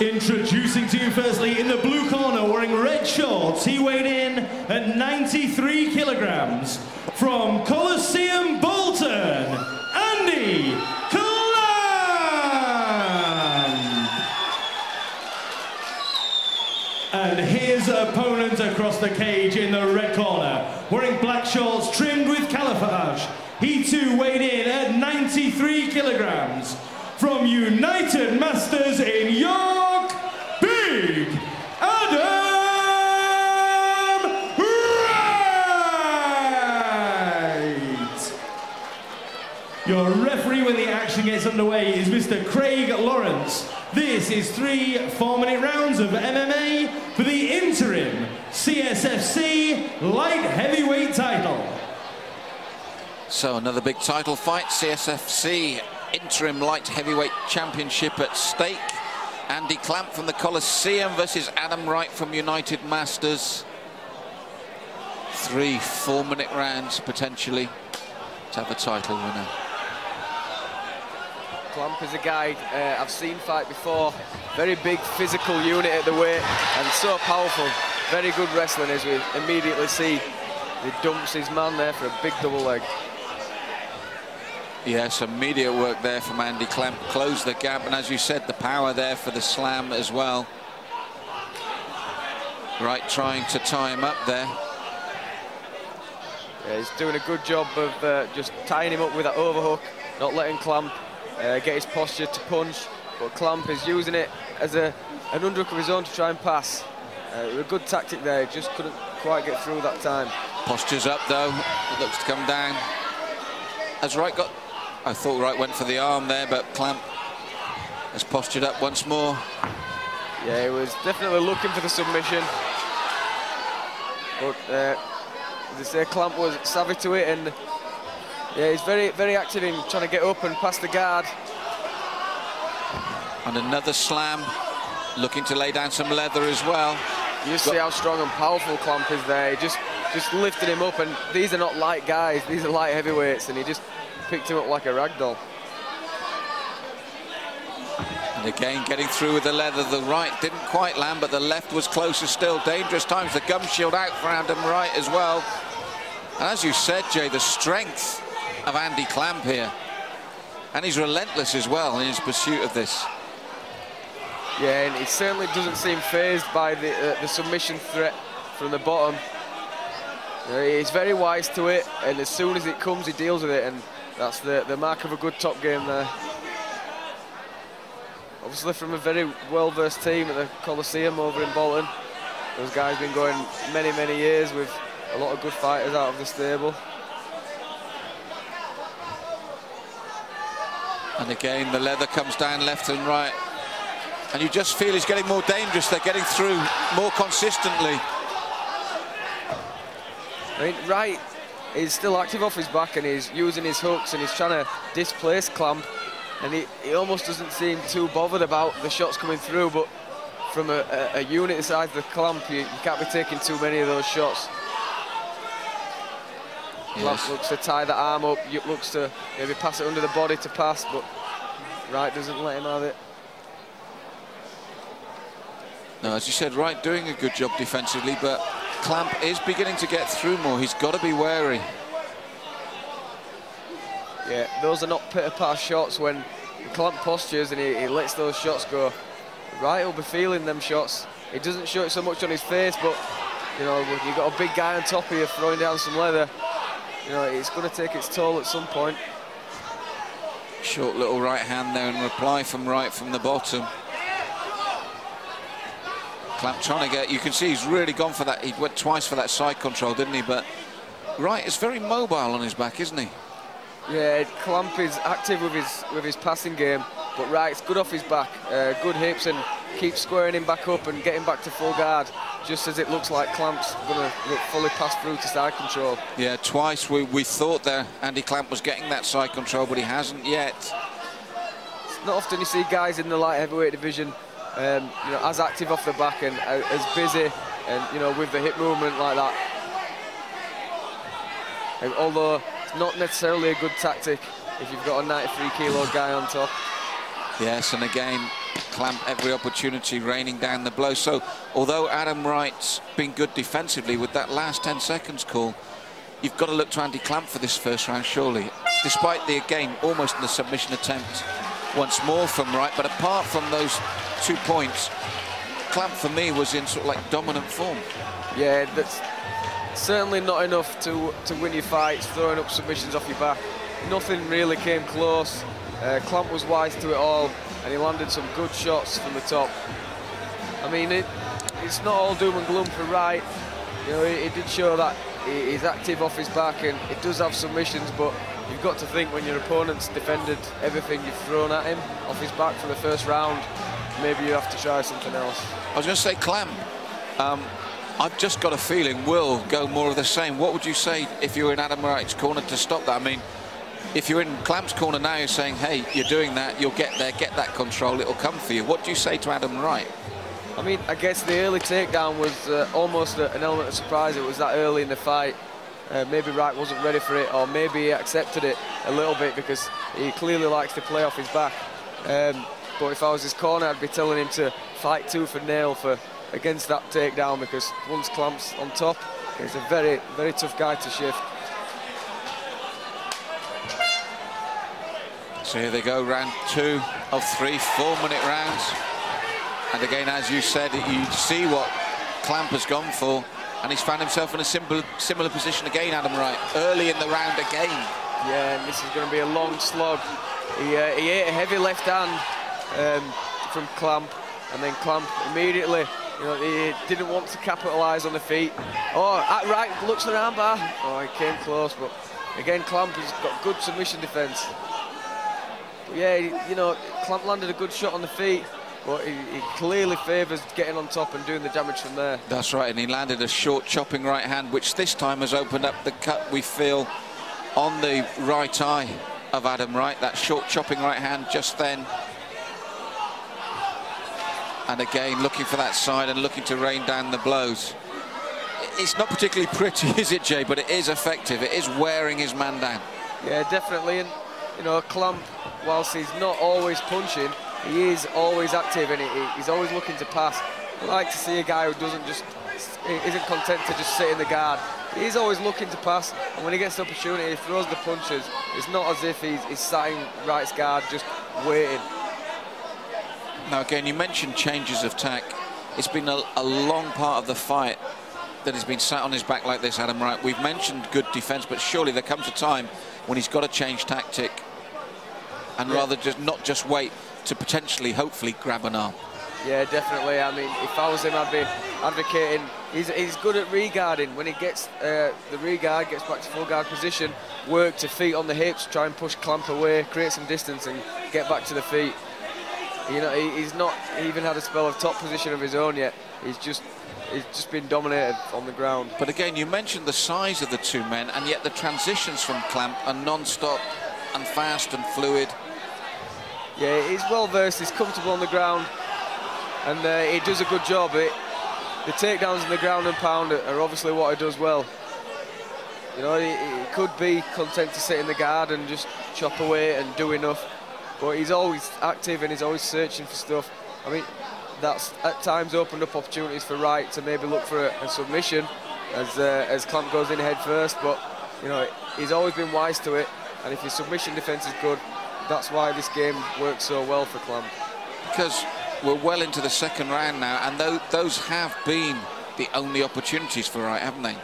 Introducing to you firstly in the blue corner, wearing red shorts, he weighed in at 93 kilograms. From Coliseum Bolton, Andy Clamp! And his opponent across the cage in the red corner, wearing black shorts trimmed with camouflage. He too weighed in at 93 kilograms. From United Masters in York, Big Adam Wright! Your referee when the action gets underway is Mr. Craig Lawrence. This is 3 4-minute rounds of MMA for the interim CSFC light heavyweight title. So another big title fight, CSFC interim light heavyweight championship at stake. Andy Clamp from the Coliseum versus Adam Wright from United Masters. 3 4-minute rounds potentially to have a title winner. Clamp is a guy I've seen fight before. Very big physical unit at the weight and so powerful. Very good wrestling, as we immediately see. He dumps his man there for a big double leg. Yeah, some immediate work there from Andy Clamp. Closed the gap, and as you said, the power there for the slam as well. Wright trying to tie him up there. Yeah, he's doing a good job of just tying him up with that overhook, not letting Clamp get his posture to punch. But Clamp is using it as an underhook of his own to try and pass. A good tactic there, just couldn't quite get through that time. Posture's up though, it looks to come down. As Wright got, I thought Wright went for the arm there, but Clamp has postured up once more. Yeah, he was definitely looking for the submission. But as I say, Clamp was savvy to it, and yeah, he's very, very active in trying to get up and past the guard. And another slam, looking to lay down some leather as well. You see how strong and powerful Clamp is there. He just lifted him up, and these are not light guys, these are light heavyweights, and he just picked him up like a rag doll. And again, getting through with the leather. The right didn't quite land, but the left was closer still. Dangerous times. The gum shield out for Adam Wright as well. And as you said, Jay, the strength of Andy Clamp here. And he's relentless as well in his pursuit of this. Yeah, and he certainly doesn't seem fazed by the submission threat from the bottom. He's very wise to it, and as soon as it comes, he deals with it, and that's the mark of a good top game there. Obviously from a very well-versed team at the Coliseum over in Bolton. Those guys have been going many, many years with a lot of good fighters out of the stable. And again, the leather comes down left and right. And you just feel he's getting more dangerous. They're getting through more consistently. I mean, Wright is still active off his back, and he's using his hooks, and he's trying to displace Clamp. And he almost doesn't seem too bothered about the shots coming through, but from a unit the size of the Clamp, you can't be taking too many of those shots. Yes. Clamp looks to tie the arm up, looks to maybe pass it under the body to pass, but Wright doesn't let him have it. No, as you said, Wright doing a good job defensively, but Clamp is beginning to get through more. He's got to be wary. Yeah, those are not pitter-patter shots. When Clamp postures and he lets those shots go, Wright will be feeling them shots. He doesn't show it so much on his face, but you know, you've got a big guy on top of you throwing down some leather. You know, it's going to take its toll at some point. Short little right hand there in reply from Wright from the bottom. Clamp trying to get, you can see he's really gone for that. He went twice for that side control, didn't he? But Wright is very mobile on his back, isn't he? Yeah, Clamp is active with his passing game, but Wright's good off his back, good hips, and keeps squaring him back up and getting back to full guard, just as it looks like Clamp's going to fully pass through to side control. Yeah, twice we thought there Andy Clamp was getting that side control, but he hasn't yet. It's not often you see guys in the light heavyweight division you know, as active off the back and as busy, and you know, with the hip movement like that. And although it's not necessarily a good tactic if you've got a 93-kilo guy on top. Yes, and again, Clamp every opportunity, raining down the blow. So although Adam Wright's been good defensively, with that last 10 seconds call, you've got to look to Andy Clamp for this first round, surely. Despite the, again, almost in the submission attempt once more from Wright. But apart from those 2 points, Clamp for me was in sort of like dominant form. Yeah, that's certainly not enough to win your fights, throwing up submissions off your back. Nothing really came close. Clamp was wise to it all, and he landed some good shots from the top. I mean, it's not all doom and gloom for Wright. You know, it did show that he's active off his back, and it does have submissions, but you've got to think when your opponent's defended everything you've thrown at him off his back for the first round, maybe you have to try something else. I was going to say Clamp. I've just got a feeling will go more of the same. What would you say if you were in Adam Wright's corner to stop that? I mean, if you're in Clamp's corner now, you're saying, hey, you're doing that, you'll get there, get that control, it'll come for you. What do you say to Adam Wright? I mean, I guess the early takedown was almost an element of surprise. It was that early in the fight. Maybe Wright wasn't ready for it, or maybe he accepted it a little bit because he clearly likes to play off his back. But if I was his corner, I'd be telling him to fight tooth and nail against that takedown, because once Clamp's on top, he's a very, very tough guy to shift. So here they go, round 2 of 3 4-minute rounds. And again, as you said, you see what Clamp has gone for, and he's found himself in a similar position again, Adam Wright, early in the round again. Yeah, and this is going to be a long slog. He ate a heavy left hand from Clamp, and then Clamp immediately, you know, he didn't want to capitalise on the feet. Oh, Wright looks for an armbar. Oh, he came close, but again, Clamp has got good submission defence. But yeah, you know, Clamp landed a good shot on the feet, but he clearly favours getting on top and doing the damage from there. That's right, and he landed a short chopping right hand, which this time has opened up the cut we feel on the right eye of Adam Wright. That short chopping right hand just then. And again, looking for that side and looking to rain down the blows. It's not particularly pretty, is it, Jay? But it is effective. It is wearing his man down. Yeah, definitely. And, you know, Clamp, whilst he's not always punching, he is always active, and he's always looking to pass. I like to see a guy who isn't content to just sit in the guard. He's always looking to pass, and when he gets the opportunity, he throws the punches. It's not as if he's sat in Wright's guard just waiting. Now, again, you mentioned changes of tack. It's been a long part of the fight that he's been sat on his back like this, Adam Wright. We've mentioned good defence, but surely there comes a time when he's got to change tactic and rather not just wait to potentially, hopefully, grab an arm. Yeah, definitely. I mean, if I was him, I'd be advocating. He's good at regarding. When he gets the regard, gets back to full guard position, work to feet on the hips, try and push Clamp away, create some distance, and get back to the feet. You know, he's not even had a spell of top position of his own yet. He's just been dominated on the ground. But again, you mentioned the size of the two men, and yet the transitions from Clamp are non-stop and fast and fluid. Yeah, he's well versed. He's comfortable on the ground, and he does a good job. The takedowns in the ground and pound are obviously what he does well. You know, he could be content to sit in the guard and just chop away and do enough. But he's always active and he's always searching for stuff. I mean, that's at times opened up opportunities for Wright to maybe look for a submission as Clamp goes in head first. But, you know, he's always been wise to it. And if his submission defence is good, that's why this game works so well for Clamp. Because we're well into the second round now, and those have been the only opportunities for Wright, haven't they?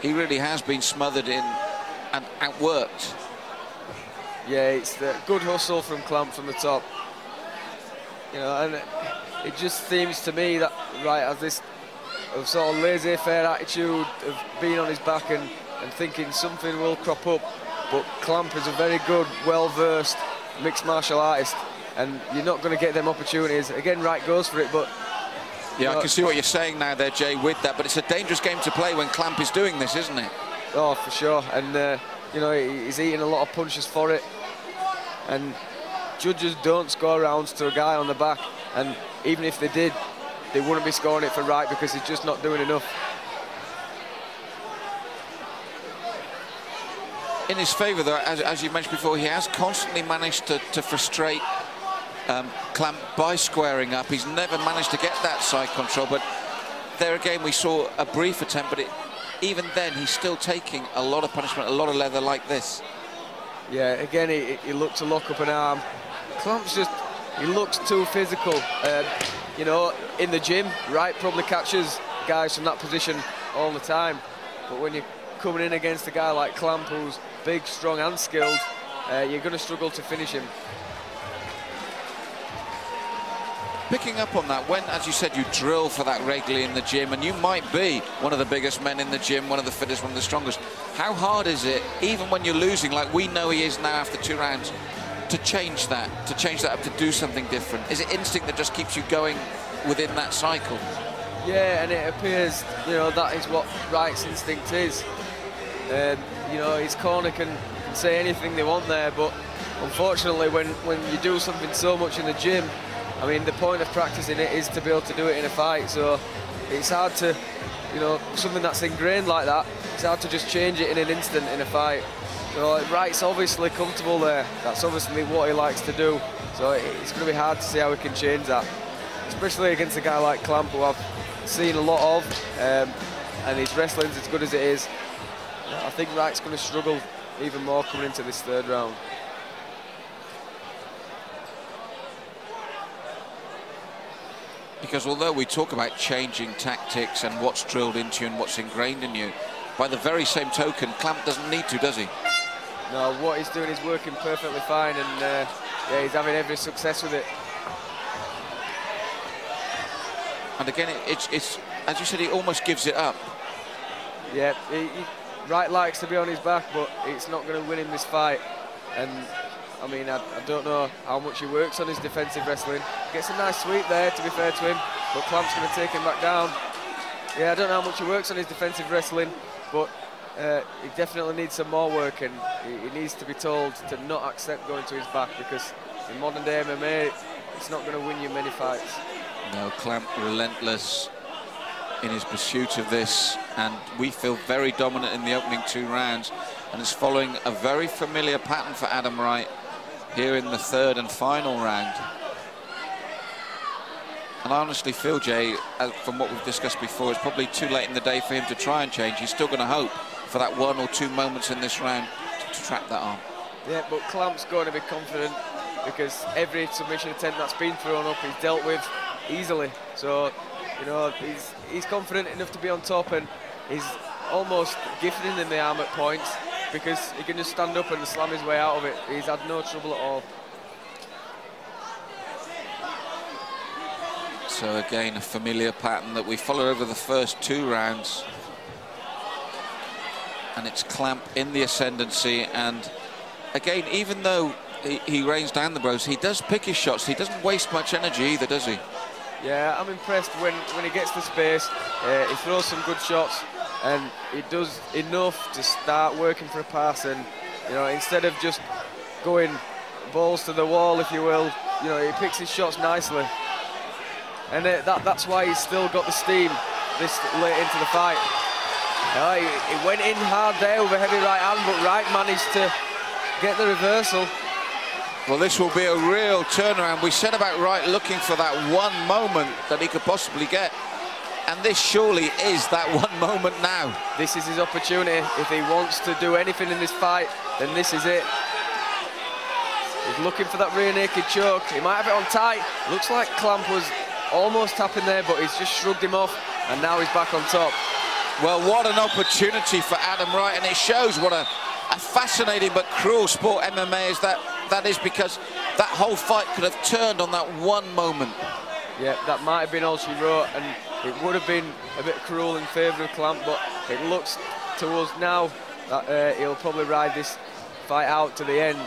He really has been smothered in and outworked. Yeah, it's the good hustle from Clamp from the top. You know, and it just seems to me that Wright has this sort of laissez-faire attitude of being on his back and thinking something will crop up. But Clamp is a very good, well-versed mixed martial artist, and you're not going to get them opportunities. Again, Wright goes for it, but... Yeah, I can see what you're saying now there, Jay, with that, but it's a dangerous game to play when Clamp is doing this, isn't it? Oh, for sure, and, you know, he's eating a lot of punches for it. And judges don't score rounds to a guy on the back, and even if they did, they wouldn't be scoring it for Wright because he's just not doing enough. In his favour, though, as you mentioned before, he has constantly managed to frustrate Clamp by squaring up. He's never managed to get that side control, but there again we saw a brief attempt, but even then he's still taking a lot of punishment, a lot of leather like this. Yeah, again, he looked to lock up an arm. Clamp's just, he looks too physical. You know, in the gym, Wright probably catches guys from that position all the time, but when you're coming in against a guy like Clamp, who's big, strong and skilled, you're going to struggle to finish him. Picking up on that, when, as you said, you drill for that regularly in the gym, and you might be one of the biggest men in the gym, one of the fittest, one of the strongest, how hard is it, even when you're losing, like we know he is now after 2 rounds, to change that up, to do something different? Is it instinct that just keeps you going within that cycle? Yeah, and it appears, you know, that is what Wright's instinct is. You know, his corner can say anything they want there, but unfortunately when you do something so much in the gym, I mean, the point of practicing it is to be able to do it in a fight, so it's hard to, you know, something that's ingrained like that, it's hard to just change it in an instant in a fight. So Wright's obviously comfortable there, that's obviously what he likes to do, so it's going to be hard to see how he can change that, especially against a guy like Clamp, who I've seen a lot of, and his wrestling's as good as it is. I think Wright's going to struggle even more coming into this 3rd round. Because although we talk about changing tactics and what's drilled into you and what's ingrained in you, by the very same token, Clamp doesn't need to, does he? No, what he's doing is working perfectly fine, and yeah, he's having every success with it. And again, it's as you said, he almost gives it up. Yeah, Wright likes to be on his back, but it's not going to win him this fight. And I mean, I don't know how much he works on his defensive wrestling. Gets a nice sweep there, to be fair to him, but Clamp's going to take him back down. Yeah, I don't know how much he works on his defensive wrestling, but he definitely needs some more work, and he needs to be told to not accept going to his back, because in modern day MMA, it's not going to win you many fights. No, Clamp relentless in his pursuit of this, and we feel very dominant in the opening 2 rounds, and it's following a very familiar pattern for Adam Wright here in the 3rd and final round. And I honestly feel, Jay, from what we've discussed before, it's probably too late in the day for him to try and change. He's still going to hope for that 1 or 2 moments in this round to trap that arm. Yeah, but Clamp's going to be confident, because every submission attempt that's been thrown up, he's dealt with easily. So, you know, he's confident enough to be on top, and he's almost gifting him the arm at points, because he can just stand up and slam his way out of it. He's had no trouble at all. So again, a familiar pattern that we follow over the first 2 rounds. And it's Clamp in the ascendancy, and again, even though he rains down the blows, he does pick his shots. He doesn't waste much energy either, does he? Yeah, I'm impressed when he gets the space. He throws some good shots, and he does enough to start working for a pass, and you know, instead of just going balls to the wall, if you will, you know, he picks his shots nicely, and that's why he's still got the steam this late into the fight. He went in hard there with a heavy right hand, but Wright managed to get the reversal. Well, this will be a real turnaround. We said about Wright looking for that 1 moment that he could possibly get, and this surely is that 1 moment now. This is his opportunity. If he wants to do anything in this fight, then this is it. He's looking for that rear naked choke. He might have it on tight. Looks like Clamp was almost tapping there, but he's just shrugged him off, and now he's back on top. Well, what an opportunity for Adam Wright, and it shows what a fascinating but cruel sport MMA is. That is, because that whole fight could have turned on that 1 moment. Yeah, that might have been all she wrote, and it would have been a bit cruel in favour of Clamp, but it looks to us now that he'll probably ride this fight out to the end.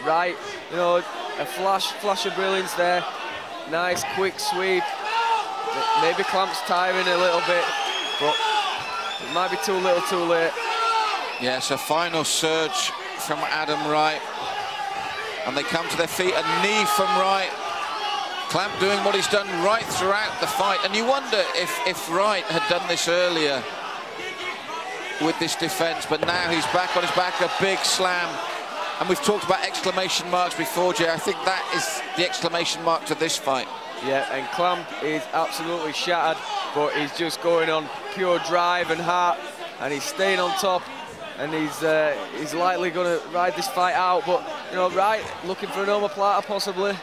Right, you know, a flash of brilliance there. Nice quick sweep. Maybe Clamp's tiring a little bit, but it might be too little too late. Yes, a final surge from Adam Wright, and they come to their feet. A knee from Wright. Clamp doing what he's done right throughout the fight, and you wonder if Wright had done this earlier with this defense, but now he's back on his back. A big slam And we've talked about exclamation marks before, Jay. I think that is the exclamation mark to this fight. Yeah, and Clamp is absolutely shattered, but he's just going on pure drive and heart, and he's staying on top, and he's likely going to ride this fight out. But, you know, Wright looking for an omoplata possibly.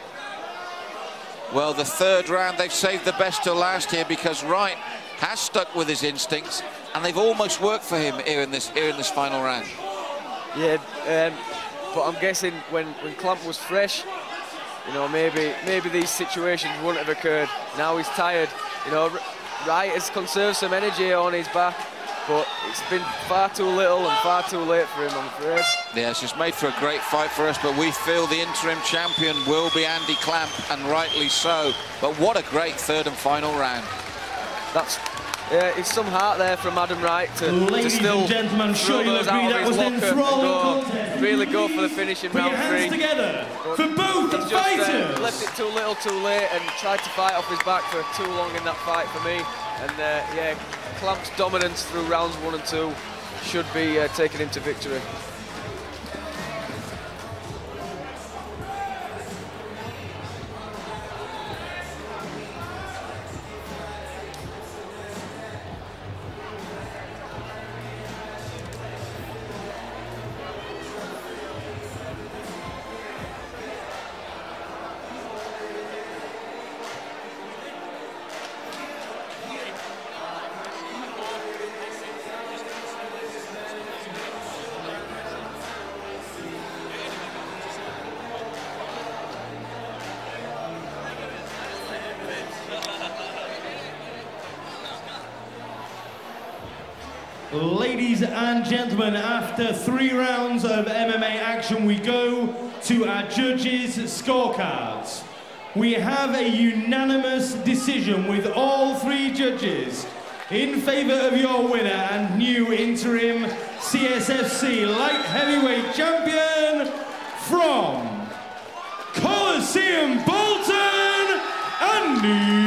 Well, the third round, they've saved the best till last here because Wright has stuck with his instincts, and they've almost worked for him here in this final round. Yeah, but I'm guessing when Clamp was fresh, you know, maybe these situations wouldn't have occurred. Now he's tired. You know, Wright has conserved some energy on his back, but it's been far too little and far too late for him, I'm afraid. Yeah, it's just made for a great fight for us, but we feel the interim champion will be Andy Clamp, and rightly so. But what a great third and final round. It's some heart there from Adam Wright to still and gentlemen, throw those out of his locker and really go for the finish in round 3. Together for both he's just left it too little too late and tried to fight off his back for too long in that fight for me. And yeah, Clamp's dominance through rounds 1 and 2 should be taking him to victory. Ladies and gentlemen, after 3 rounds of MMA action, we go to our judges' scorecards. We have a unanimous decision with all 3 judges in favour of your winner and new interim CSFC light heavyweight champion from Coliseum Bolton, Andy.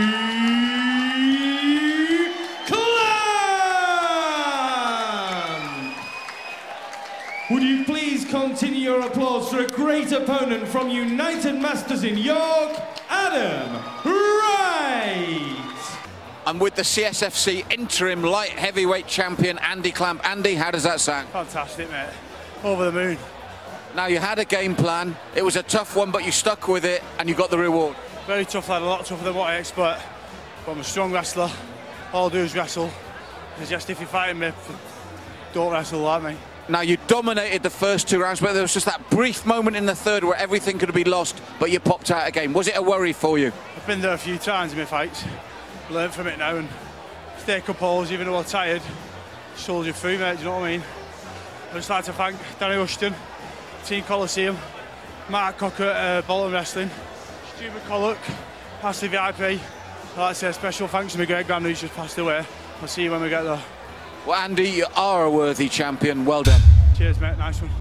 Would you please continue your applause for a great opponent from United Masters in York, Adam Wright. And with the CSFC interim light heavyweight champion, Andy Clamp. Andy, how does that sound? Fantastic, mate. Over the moon. Now, you had a game plan. It was a tough one, but you stuck with it, and you got the reward. Very tough lad, a lot tougher than what I expect. But I'm a strong wrestler. All I do is wrestle. It's just if you're fighting me, don't wrestle like me. Now, you dominated the first 2 rounds, but there was just that brief moment in the third where everything could be lost, but you popped out again. Was it a worry for you? I've been there a few times in my fights. Learned from it now and stay composed, even though I'm tired. Soldier through, mate, do you know what I mean? I'd just like to thank Danny Rushton, Team Coliseum, Mark Cocker at Bolton Wrestling, Stu McCulloch, Ashley VIP. I'd like to say a special thanks to my great grand who's just passed away. I'll see you when we get there. Well, Andy, you are a worthy champion. Well done. Cheers, mate. Nice one.